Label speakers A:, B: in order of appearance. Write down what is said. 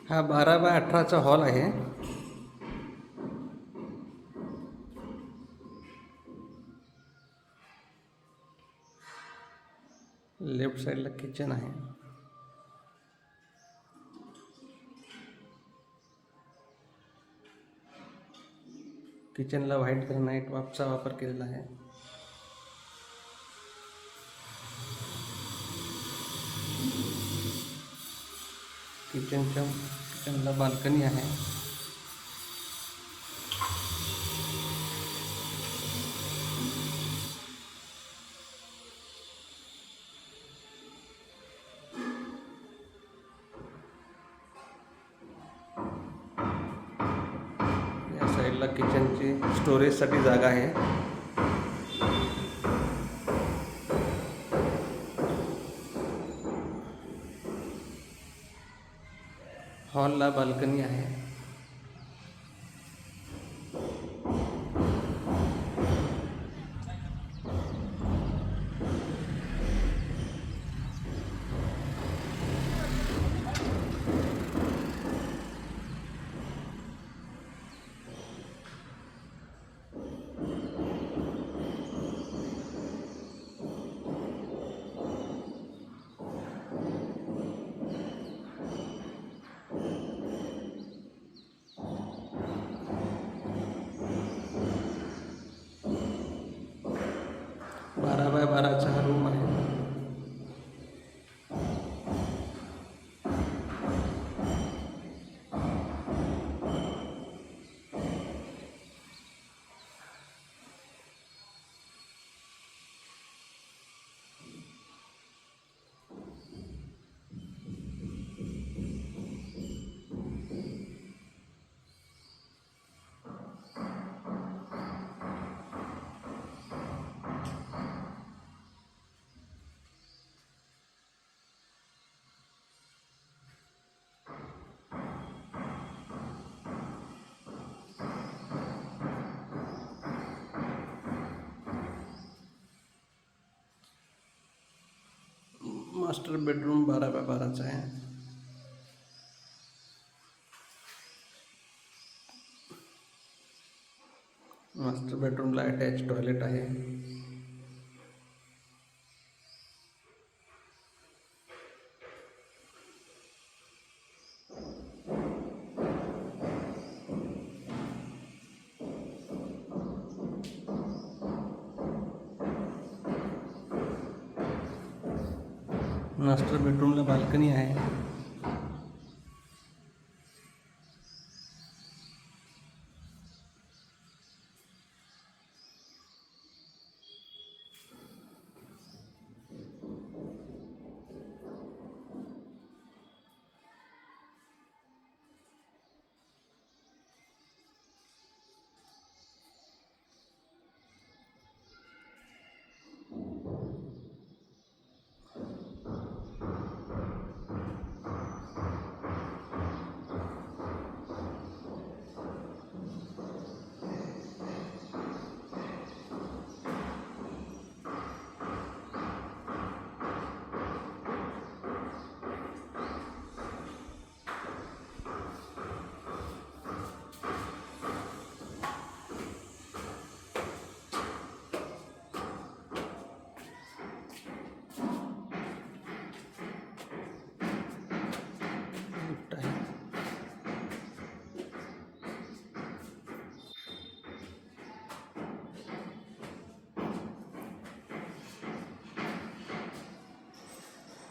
A: हा 12 bye 18चा hall आहे. Left साईडला किचन आहे. किचनला व्हाईट ग्रॅनाइट वापचा वापर केलेला आहे. किचनला बाल्कनी आहे. या साईडला किचनची स्टोरेजसाठी जागा आहे. हॉलला बाल्कनी आहे. बारा बाय 12चा हा रूम आहे. मास्टर बेडरूम 12 बाय 12चा आहे. मास्टर बेडरूमला अटॅच टॉयलेट आहे. मास्टर बेडरूमला बाल्कनी आहे.